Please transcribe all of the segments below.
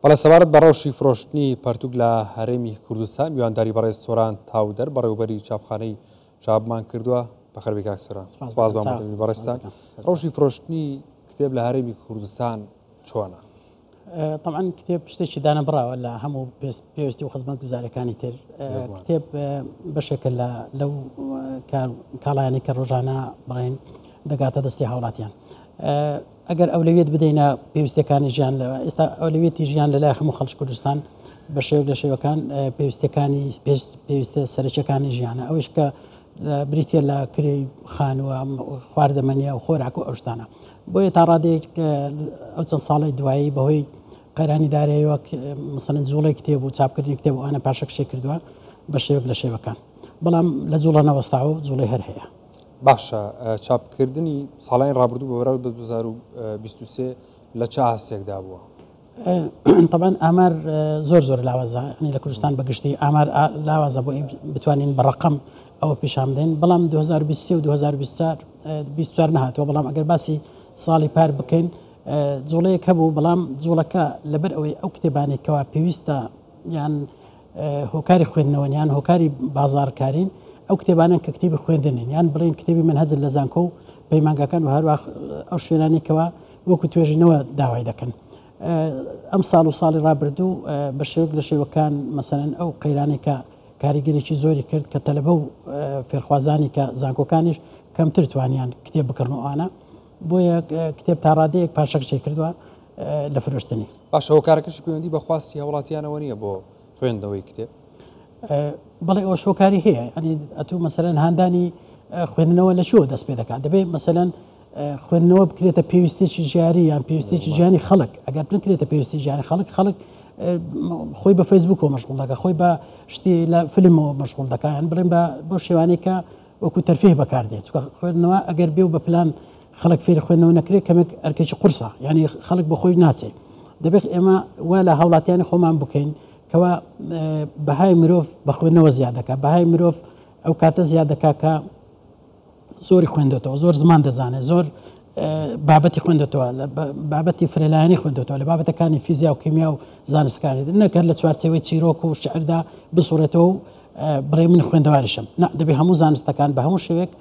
بەڵێ سەبارەت بە ڕەوشی فرۆشتنی پەرتووک لە هەرێمی کوردستان میوانداری بە ڕێستۆران تاودەر بەڕێوەبەری چاپخانەی چاپمان کردووە. بەخێربێ کاک سۆران، سوپاس بە هەمووتانی بەڕێستان. ڕەوشی فرۆشتنی کتێب لە هەرێمی کوردستان چۆنە؟ طبعا کتێب شتێکی دانەبراوە لە هەموو پێویستی و خزمەتگوزاریەکانی تر. کتێب بەشێکە لەو کاڵایانی کە ڕۆژانە بڵێن دەگاتە دەستی هاوڵاتیان. ئەگەر ئەولەویەت بدەینە پێویستەکانی ژیان لەوە ئێستا ئەولەویەتی ژیان لەلای هەموو خەڵکی کوردستان بە شێوەیەک لە شێوەکان پێویستە سەرچیەکانی ژیانە، ئەوەش کە بریتە لە کرێی خانووە خواردەمەنیە و خۆراک و ئەو شتانە. بۆیە تا ڕادێک ئەو چەند ساڵی دوایی بەهۆی قەیرانی داراییەوە مەسەڵەن جوڵەی کتێب و چاپکردنی کتێب ئەوانە پاشەکشێ کردووە بە شێوەیەک لە شێوەکان، بەڵام لە جوڵە نەوەستاوە و جوڵەی هەر هەیە. باشە، چاپکردنی ساڵانی ڕابردوو بە بەراورد بە 2023 لە چه ئاستێکدا بووە؟ طبعا ئامار زۆر لاوازە، لە کوردستان بەگشتی ئامار لاوازە بۆ بتوانین بە ڕقم ئەوە پیشان بدەین، بەڵام 2023 و 2024 نهاتەوە. بەڵام ئەگەر باسی ساڵی پار بکەین جوڵەیەک هەبوو، بەڵام جوڵەکە لەبەر ئەوەی ئەو کتێبانێکەوە پێویستە یان هۆکاری خوێندنەوە یان هۆکاری بازارکارین، ئەو کتێبانن کە کتێبی خوێندنین یان بڵین کتێبی منهەجر لە زانکۆ و پەیمانگاکان و هەروە ئەو شوێنانێکەوە وەکو توێژینەوە داوای دەکەن. ئەم ساڵ و ساڵی ڕابردوو بە شێوەیەک لە شێوەکان مەسەڵەن ئەو قەیرانی کە کاریگەرێکی زۆری کرد کە تەلەبە و فێرخوازانی کە زانکۆکانیش کەمتر توانیان کتێب بکڕن و ئەوانە، بۆیە کتێب تا ڕادەیەک پاشەکشێ کردووە لە فرۆشتنی. باشە، هۆکارەکەش پەیوەندی بە خواستی هاوڵاتیانەوە نییە بۆ خوێندنەوەی کتێب؟ بەڵێ ئەوە هۆکاری هەیە، ئەنی ئەتوو مەسەڵەن هاندانی خوێندنەوە لە چۆ دەست پێ دەکات؟ دەبێت مەسەڵەن خوێندنەوە بکرێتە پێویستێکی ژیاری یان پێویستێکی ژیانی خەڵک. ئەگەر بکرێتە پێویستی ژیانی خەڵک خۆی بە فەیسبوکەوە مەشغوڵ دەکات، خۆی بە شتی لە فیلمەوە مەشغوڵ دەکات، یان بڵێن بۆ شێوانەی کە وەکو تەرفیه بەکاردێت. چونکە خوێندنەوە ئەگەر بێ و بە پلان خەڵک فێری خوێندنەوە نەکرێت کەمێک ئەرکێکی قورسە، یعنی خەڵک بە خۆی ناچێت. دەبێت ئێمە وا لە هاوڵاتیانی خۆمان بکەین کەوا بەهای مرۆڤ بە خوێندنەوە زیاد دەکات، بەهای مرۆڤ ئەو کاتە زیاد دەکات کە زۆری خوێندێتەوە، زۆر زمان دەزانێت، زۆر بابەتی خوێندێتەوە، بابەتی فرێلایەنی خوێندێتەوە، لە بابەتەکانی فیزیا و کیمیا و زانستەکانی نەکرد لە چوارچێوەی چیرۆک و شعردا بسوڕێتەوە و بڕێ من خوێندەواریشم. دەبێت هەموو زانستەکان بە هەموو شێوێک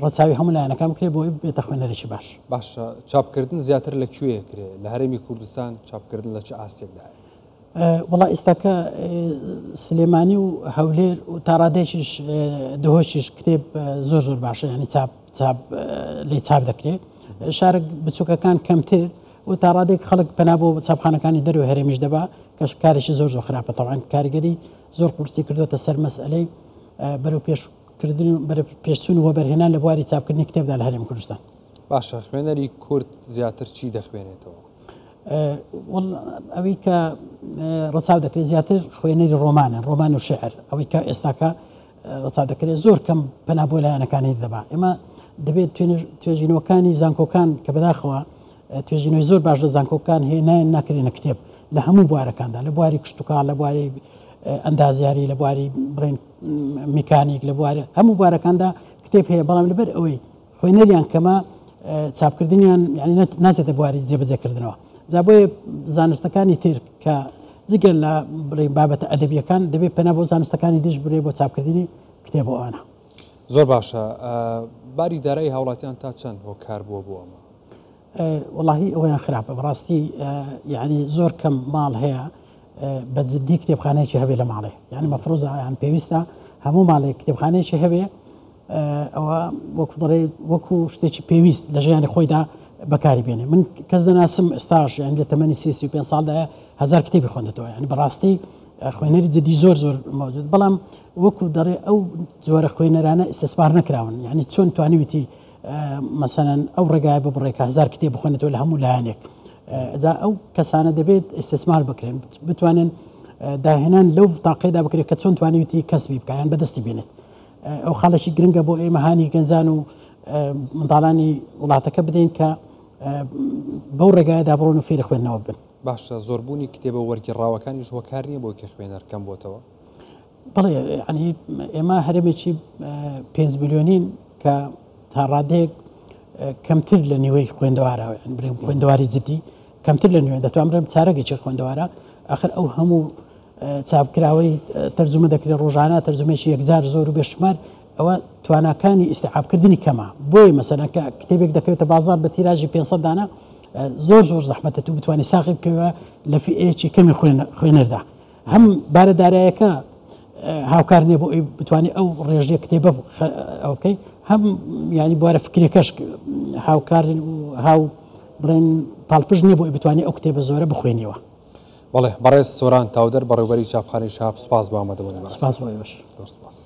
ڕەچاوی هەموو لایەنەکان بکرێت بۆی بێتە خوێنەرێکی باش. باشە، چاپکردن زیاتر لەکوێ کرێت؟ لە هەرێمی کوردستان چاپکردن لە چه ئاستێکدا؟ وڵا ئێستاکە سلێمانی و هەولێر و تا ڕادێکیش دهۆشیش کتێب زۆر باشە، ینی لی چاپ دەکرێت. شارێک بچووکەکان کەمتر و تا ڕادێک خەڵک پەنا بۆ چاپخانەکانی دەروە هەرێمیش دەبا کە کارێکی زۆر خراپە. تەواان کاریگەری زۆر قورسی کردوتە سەر مەسئلەی بەرەو پێشچوون و وەبەرهێنان لە بواری چاپکردنی کتێبدا لە هەرێمی کوردستان. باشە، خوێنەری کورد زیاتر چی دەخوێنێتەوە؟ ئەوەی کە ڕەچاو دەکرێت زیاتر خوێنەری ڕۆمان و شعر، ئەوەی کە ئێستاکە ڕەچاو دەکرێت زۆر کەم پەنا بۆ لایەنەکانی دەبا. ئێمە دەبێت توێژینەوەکانی زانکۆکان کە بەداخەوە توێژینەوەی زۆر باش لە زانکۆکان هێنایان ناکرێنە کتێب لە هەموو بوارەکاندا، لە بواری کشتتوکان، لە بواری ئەندازیاری، لە بواری بڕێن میکانیک، لە بواری هەموو بوارەکاندا کتێب هەیە، بەڵام لەبەر ئەوەی خوێنەریان کەمە چاپکردنیان یعنی ناچێتە بواری جێبەجێکردنەوە. بۆیە زانستەکانی تر کە جگەل لە بڵێن بابەتە ئەدەبیەکان دەبێت پەنا بۆ زانستەکانی دیش بڕێ بۆ چاپکردنی کتێبەوەوانە. زۆر باشە. باری دارایی هاوڵاتیان تا چەند هۆکار بووە بۆ ئەمە؟ وەڵاهی ئەویان خراپە، بەڕاستی یعنی زۆر کەم ماڵ هەیە بە جددی کتێبخانەیەکی هەبێ لە ماڵێ، یعنی مەفرۆزە یان پێویستە هەموو ماڵێک کتێبخانەیەکی هەبێ، ئەوە وەکو شتێکی پێویست لە ژیانی خۆیدا بەکاری بێنێ. من کەس دەناسم ئێستاش یان لە تەمەنی 35 ساڵدایە 1000 کتێبی خوێندێتەوە، یعنی بەڕاستی خوێنەری جددی زۆر مەوجود، بەڵام وەکو دەڕێ ئەو جۆرە خوێنەرانە ئیستثمار نەکراون، یعنی چۆن توانیویتی مەسەڵەن ئەو ڕێگای ببڕێ کە 1000 کتێب بخوێنێتەوە لە هەموو لایەنێک. ئەو کەسانە دەبێت ئیستثمار بکرێن، بتوانن داهێنان لەو تاقیدا بکرێت کە چۆن توانیویتی کەسبی بکە یان بەدەستی بێنێت. ئەو خاڵێکی گرنگە بۆ ئێمە هانی گەنجان و منداڵانی وڵاتەکە بدەین کە بەو ڕێگایدا بڕۆن و فێری خوێندنەوە بن. باشە، زۆربوونی کتێبە وەرگیڕاوەکانیش هۆکار نییە بۆ کە خوێنەر کەم بۆتەوە؟ بڵێ، ینی ئێمە هەرێمێکی 5 میلیۆنین کە تا ڕادەیەک کەمتر لە نیوەی خوێندەوارەوە، خوێندەواری جددی کەمتر لە نوێ دەتوانم بڵێم چارەگەیکی خوێندەوارە ئاخر ئەو هەموو چاپکراوەی تەرجمە دەکرێت ڕۆژانە تەرجمەیەکی یەکجار زۆر و بێشمار ئەوە تواناکانی ئیسعابکردنی کەمە بۆی مەسەلەن کە کتێبێک دەکەوێتە بازار بە تیراژی 500 دانە زۆر زەحمەتە تو بتوانانی ساقی بکەوە لە فئەیەکی کەمی خوێنەردا هەم بارەدارایەکە هاوکار نییە بۆ ئەوی بتوانانی ئەو ڕێژەیە کتێبە ئەو بکەی هەم ینی بوارە فکرێکەش هاوکار و هاو بڵێن پاڵپژ نییە بۆ ئەوی بتوانانی ئەو کتێبە زۆرە بخوێنیەوە. بەڵێ بەڕێز سۆران تاودەر بەڕێوەبەری چاپخانەی شاب سوپاس بۆ ئامادەبوونی. سپاس بۆ ئێوەش. زۆر سپاس.